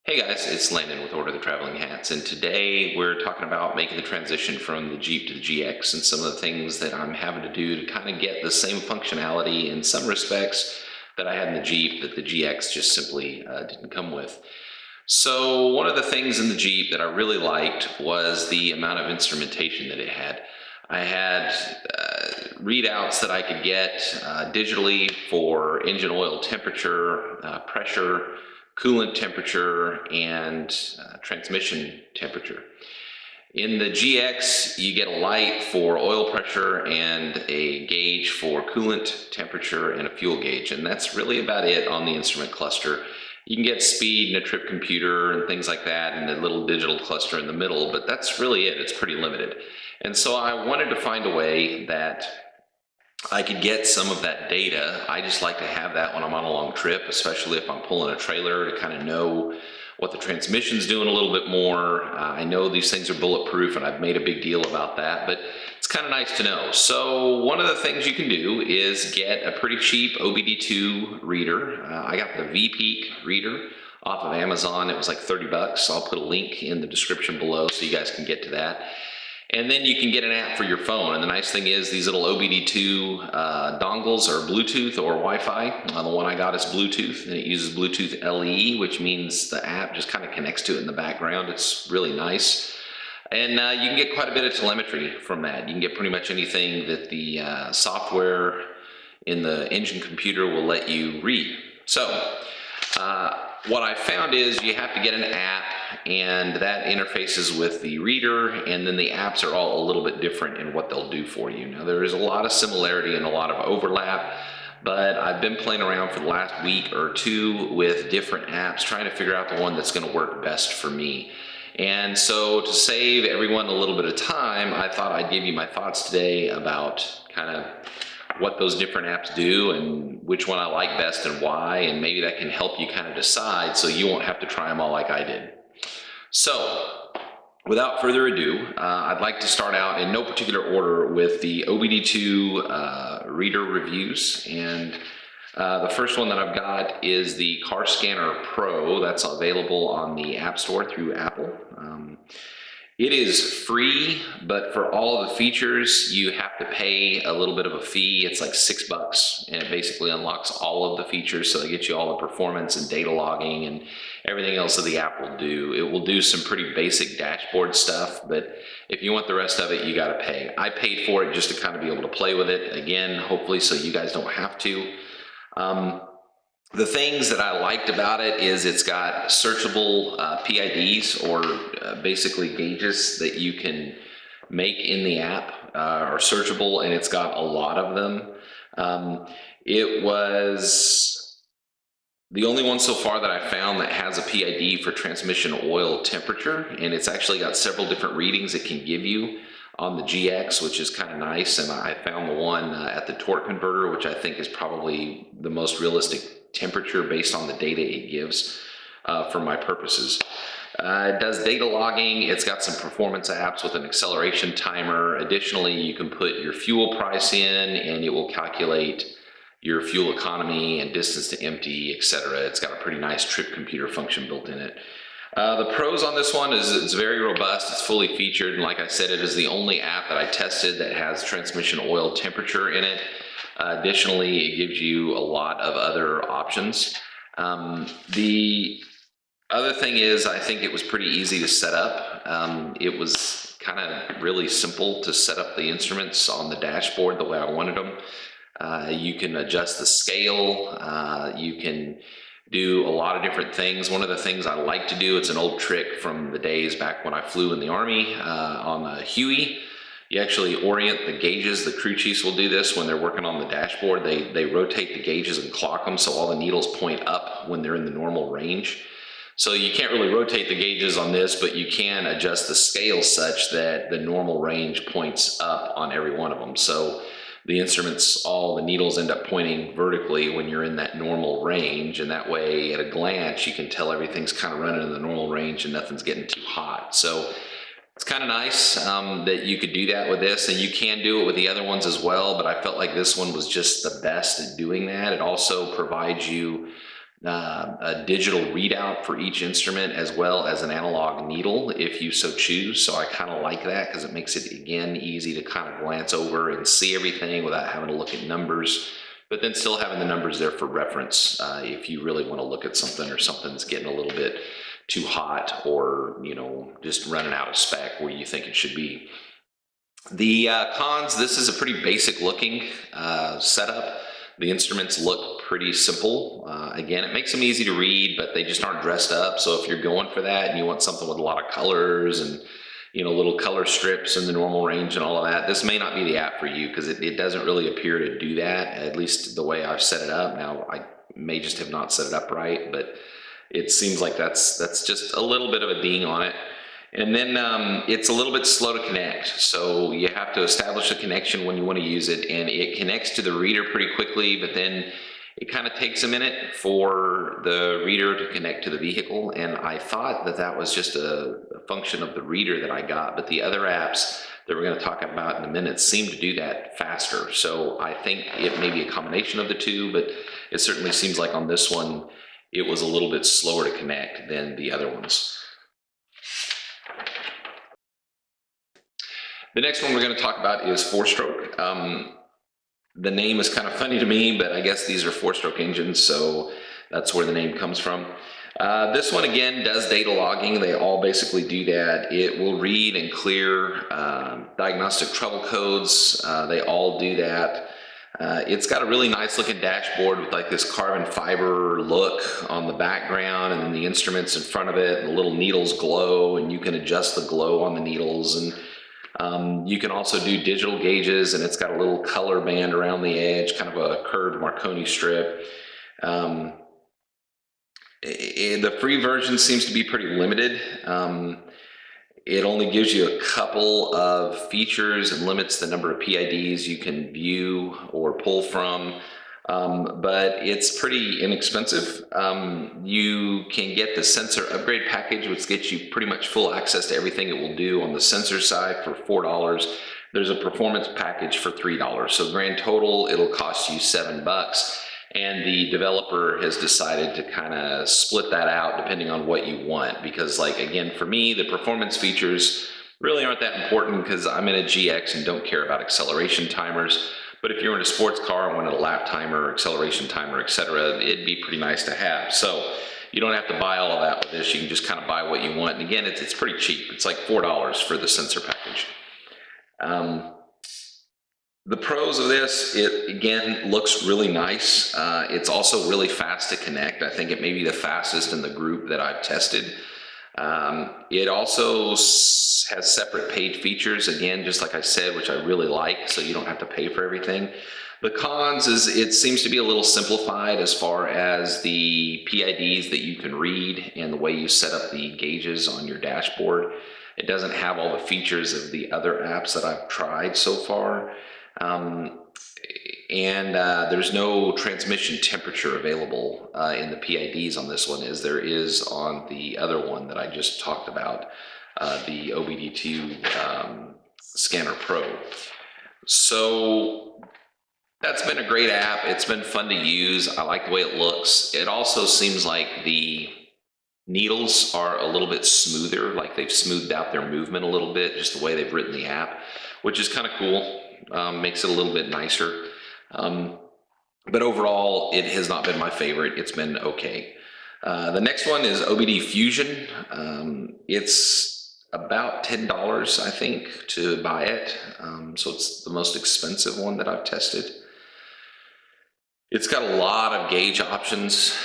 Hey guys, it's Landon with Order the Traveling Hats, and today we're talking about making the transition from the Jeep to the GX and some of the things that I'm having to do to kind of get the same functionality in some respects that I had in the Jeep that the GX just simply didn't come with. So one of the things in the Jeep that I really liked was the amount of instrumentation that it had. I had readouts that I could get digitally for engine oil temperature, pressure, coolant temperature, and transmission temperature. In the GX, you get a light for oil pressure and a gauge for coolant temperature and a fuel gauge, and that's really about it on the instrument cluster. You can get speed and a trip computer and things like that and a little digital cluster in the middle, but that's really it. It's pretty limited. And so I wanted to find a way that I could get some of that data. I just like to have that when I'm on a long trip, especially if I'm pulling a trailer, to kind of know what the transmission's doing a little bit more. I know these things are bulletproof and I've made a big deal about that, but it's kind of nice to know. So one of the things you can do is get a pretty cheap OBD2 reader. I got the V-Peak reader off of Amazon. It was like 30 bucks. I'll put a link in the description below so you guys can get to that. And then you can get an app for your phone. And the nice thing is these little OBD2 dongles are Bluetooth or Wi-Fi. The one I got is Bluetooth, and it uses Bluetooth LE, which means the app just kind of connects to it in the background. It's really nice. And you can get quite a bit of telemetry from that. You can get pretty much anything that the software in the engine computer will let you read. So what I found is you have to get an app, and that interfaces with the reader, and then the apps are all a little bit different in what they'll do for you. Now there is a lot of similarity and a lot of overlap, but I've been playing around for the last week or two with different apps trying to figure out the one that's going to work best for me. And so to save everyone a little bit of time, I thought I'd give you my thoughts today about kind of what those different apps do and which one I like best and why, and maybe that can help you kind of decide so you won't have to try them all like I did. So without further ado, I'd like to start out in no particular order with the OBD2 reader reviews. And the first one that I've got is the Car Scanner Pro. That's available on the App Store through Apple. It is free, but for all of the features, you have to pay a little bit of a fee. It's like $6, and it basically unlocks all of the features. So it gets you all the performance and data logging and everything else that the app will do. It will do some pretty basic dashboard stuff, but if you want the rest of it, you got to pay. I paid for it just to kind of be able to play with it. Again, hopefully so you guys don't have to. The things that I liked about it is it's got searchable PIDs, or basically gauges that you can make in the app are searchable, and it's got a lot of them. It was the only one so far that I found that has a PID for transmission oil temperature, and it's actually got several different readings it can give you on the GX, which is kind of nice. And I found the one at the torque converter, which I think is probably the most realistic temperature based on the data it gives for my purposes. It does data logging. It's got some performance apps with an acceleration timer. Additionally, you can put your fuel price in and it will calculate your fuel economy and distance to empty, etc. It's got a pretty nice trip computer function built in it. The pros on this one is it's very robust, it's fully featured, and like I said, it is the only app that I tested that has transmission oil temperature in it. Additionally, it gives you a lot of other options. The other thing is, I think it was pretty easy to set up. It was kind of really simple to set up the instruments on the dashboard the way I wanted them. You can adjust the scale, you can do a lot of different things. One of the things I like to do, it's an old trick from the days back when I flew in the Army on the Huey. You actually orient the gauges. The crew chiefs will do this when they're working on the dashboard. They rotate the gauges and clock them so all the needles point up when they're in the normal range. So you can't really rotate the gauges on this, but you can adjust the scale such that the normal range points up on every one of them. So the instruments, all the needles end up pointing vertically when you're in that normal range, and that way at a glance you can tell everything's kind of running in the normal range and nothing's getting too hot. So it's kind of nice that you could do that with this, and you can do it with the other ones as well, but I felt like this one was just the best at doing that. It also provides you a digital readout for each instrument as well as an analog needle if you so choose. So I kind of like that because it makes it, again, easy to kind of glance over and see everything without having to look at numbers, but then still having the numbers there for reference if you really want to look at something or something's getting a little bit too hot or, you know, just running out of spec where you think it should be. The cons, this is a pretty basic looking setup. The instruments look pretty simple. Again, it makes them easy to read, but they just aren't dressed up. So if you're going for that and you want something with a lot of colors and, you know, little color strips in the normal range and all of that, this may not be the app for you because it doesn't really appear to do that, at least the way I've set it up. Now, I may just have not set it up right, but it seems like that's just a little bit of a ding on it. And then it's a little bit slow to connect. So you have to establish a connection when you want to use it, and it connects to the reader pretty quickly, but then it kind of takes a minute for the reader to connect to the vehicle. And I thought that that was just a function of the reader that I got, but the other apps that we're going to talk about in a minute seem to do that faster. So I think it may be a combination of the two, but it certainly seems like on this one, it was a little bit slower to connect than the other ones. The next one we're going to talk about is Fourstroke. The name is kind of funny to me, but I guess these are four-stroke engines, so that's where the name comes from. This one, again, does data logging. They all basically do that. It will read and clear diagnostic trouble codes. They all do that. It's got a really nice looking dashboard with like this carbon fiber look on the background, and then the instruments in front of it, and the little needles glow, and you can adjust the glow on the needles. And you can also do digital gauges, and it's got a little color band around the edge, kind of a curved Marconi strip. The free version seems to be pretty limited. It only gives you a couple of features and limits the number of PIDs you can view or pull from. But it's pretty inexpensive. You can get the sensor upgrade package, which gets you pretty much full access to everything it will do on the sensor side for $4. There's a performance package for $3. So grand total, it'll cost you $7. And the developer has decided to kind of split that out depending on what you want. Because, like, again, for me, the performance features really aren't that important because I'm in a GX and don't care about acceleration timers. But if you're in a sports car and wanted a lap timer, acceleration timer, etc., it'd be pretty nice to have. So you don't have to buy all of that with this. You can just kind of buy what you want. And again, it's pretty cheap. It's like $4 for the sensor package. The pros of this, it again looks really nice. It's also really fast to connect. I think it may be the fastest in the group that I've tested. It also has separate paid features, again, just like I said, which I really like, so you don't have to pay for everything. The cons is it seems to be a little simplified as far as the PIDs that you can read and the way you set up the gauges on your dashboard. It doesn't have all the features of the other apps that I've tried so far. There's no transmission temperature available in the PIDs on this one as there is on the other one that I just talked about, the OBD2 Scanner Pro. So that's been a great app. It's been fun to use. I like the way it looks. It also seems like the needles are a little bit smoother, like they've smoothed out their movement a little bit, just the way they've written the app, which is kind of cool. Makes it a little bit nicer. But overall, it has not been my favorite. It's been okay. The next one is OBD Fusion. It's about $10, I think, to buy it. So it's the most expensive one that I've tested. It's got a lot of gauge options.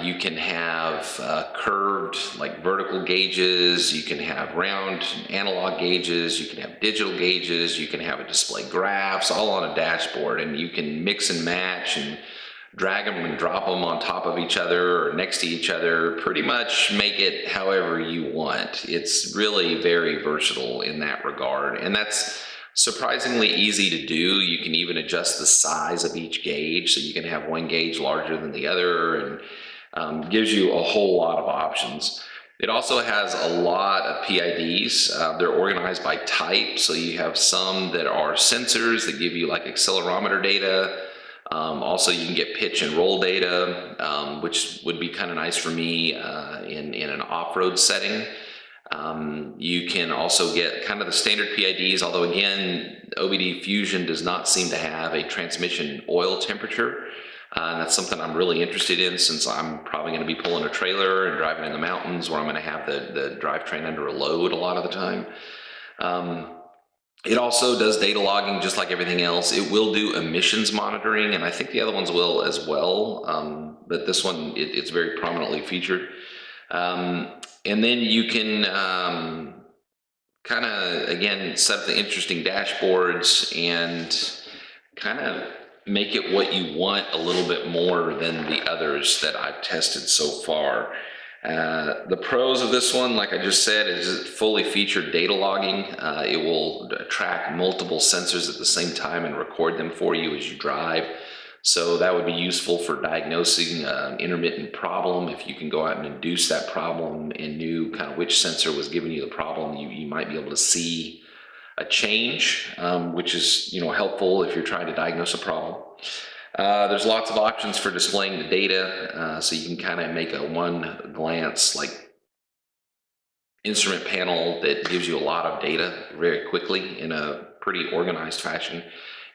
You can have curved, like vertical gauges. You can have round analog gauges. You can have digital gauges. You can have it display graphs all on a dashboard, and you can mix and match and drag them and drop them on top of each other or next to each other. Pretty much make it however you want. It's really very versatile in that regard, and that's surprisingly easy to do. You can even adjust the size of each gauge, so you can have one gauge larger than the other, and gives you a whole lot of options. It also has a lot of PIDs. They're organized by type, so you have some that are sensors that give you like accelerometer data. Also, you can get pitch and roll data, which would be kind of nice for me in an off-road setting. You can also get kind of the standard PIDs, although again, OBD Fusion does not seem to have a transmission oil temperature. And that's something I'm really interested in, since I'm probably going to be pulling a trailer and driving in the mountains where I'm going to have the drivetrain under a load a lot of the time. It also does data logging just like everything else. It will do emissions monitoring, and I think the other ones will as well, but this one, it's very prominently featured. And then you can kind of, again, set up the interesting dashboards and kind of make it what you want a little bit more than the others that I've tested so far. The pros of this one, like I just said, is fully featured data logging. It will track multiple sensors at the same time and record them for you as you drive. So that would be useful for diagnosing an intermittent problem. If you can go out and induce that problem and knew kind of which sensor was giving you the problem, you might be able to see a change, which is helpful if you're trying to diagnose a problem. There's lots of options for displaying the data, so you can kind of make a one glance like instrument panel that gives you a lot of data very quickly in a pretty organized fashion,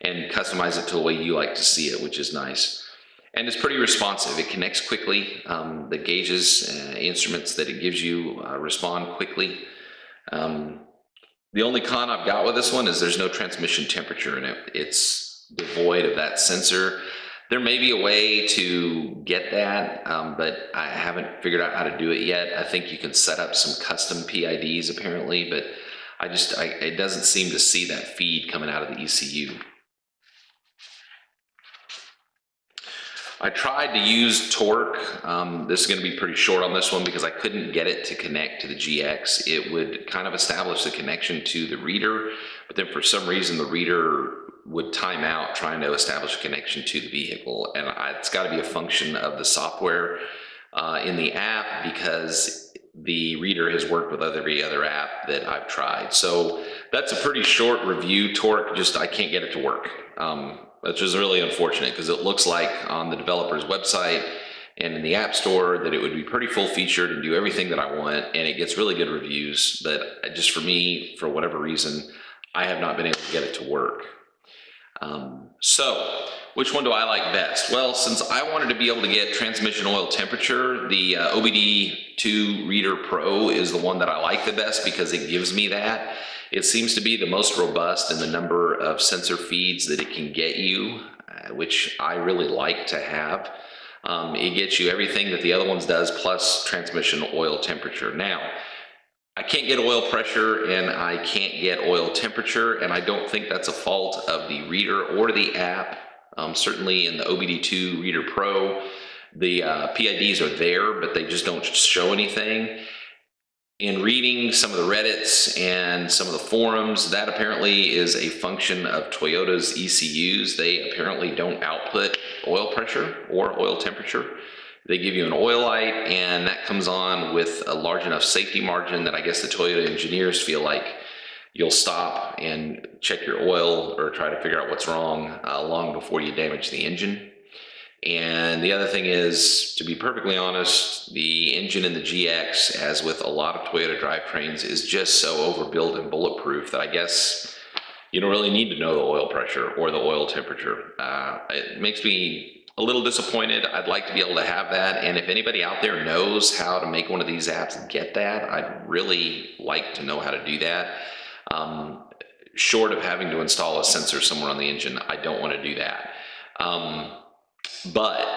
and customize it to the way you like to see it, which is nice. And it's pretty responsive. It connects quickly. The gauges, instruments that it gives you respond quickly. The only con I've got with this one is there's no transmission temperature in it. It's devoid of that sensor. There may be a way to get that, but I haven't figured out how to do it yet. I think you can set up some custom PIDs apparently, but it doesn't seem to see that feed coming out of the ECU. I tried to use torque. This is going to be pretty short on this one because I couldn't get it to connect to the GX. It would kind of establish the connection to the reader, but then for some reason the reader would time out trying to establish a connection to the vehicle. And it's got to be a function of the software in the app, because the reader has worked with every other app that I've tried. So that's a pretty short review. Torque, I can't get it to work. Which is really unfortunate, because it looks like on the developer's website and in the App Store that it would be pretty full featured and do everything that I want, and it gets really good reviews. But just for me, for whatever reason, I have not been able to get it to work. So which one do I like best? Well, since I wanted to be able to get transmission oil temperature, the OBD2 Reader Pro is the one that I like the best, because it gives me that. It seems to be the most robust in the number of sensor feeds that it can get you, which I really like to have. It gets you everything that the other ones does, plus transmission oil temperature. Now, I can't get oil pressure and I can't get oil temperature, and I don't think that's a fault of the reader or the app. Certainly in the OBD2 Reader Pro, the PIDs are there, but they just don't show anything. In reading some of the Reddits and some of the forums, that apparently is a function of Toyota's ECUs. They apparently don't output oil pressure or oil temperature. They give you an oil light, and that comes on with a large enough safety margin that I guess the Toyota engineers feel like you'll stop and check your oil or try to figure out what's wrong long before you damage the engine. And the other thing is, to be perfectly honest, the engine in the GX, as with a lot of Toyota drivetrains, is just so overbuilt and bulletproof that I guess you don't really need to know the oil pressure or the oil temperature. It makes me a little disappointed. I'd like to be able to have that, and if anybody out there knows how to make one of these apps and get that, I'd really like to know how to do that. Short of having to install a sensor somewhere on the engine, I don't want to do that. But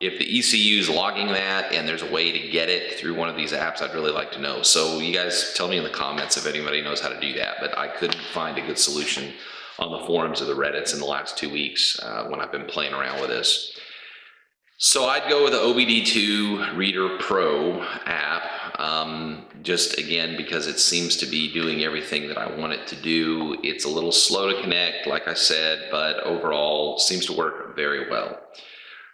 if the ECU is logging that and there's a way to get it through one of these apps, I'd really like to know. So you guys tell me in the comments if anybody knows how to do that, but I couldn't find a good solution on the forums or the Reddits in the last 2 weeks when I've been playing around with this. So I'd go with the OBD2 Reader Pro app, just again because it seems to be doing everything that I want it to do. It's a little slow to connect, like I said, but overall seems to work very well.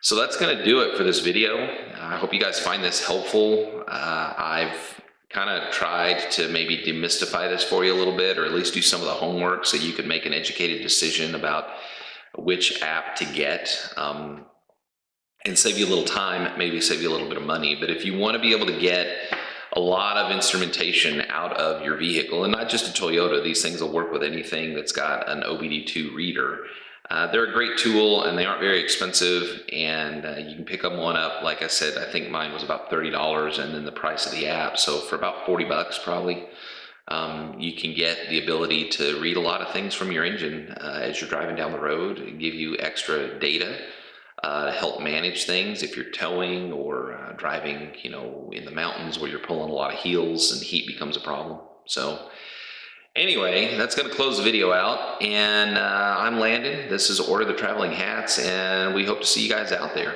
So that's going to do it for this video. I hope you guys find this helpful. I've kind of tried to maybe demystify this for you a little bit, or at least do some of the homework so you can make an educated decision about which app to get. And save you a little time, maybe save you a little bit of money. But if you want to be able to get a lot of instrumentation out of your vehicle, and not just a Toyota, these things will work with anything that's got an OBD2 reader. They're a great tool, and they aren't very expensive, and you can pick them one up. Like I said, I think mine was about $30, and then the price of the app, so for about 40 bucks probably, you can get the ability to read a lot of things from your engine as you're driving down the road and give you extra data to help manage things if you're towing or driving, in the mountains where you're pulling a lot of heels and heat becomes a problem. So anyway, that's going to close the video out. And I'm Landon. This is Order the Traveling Hats, and we hope to see you guys out there.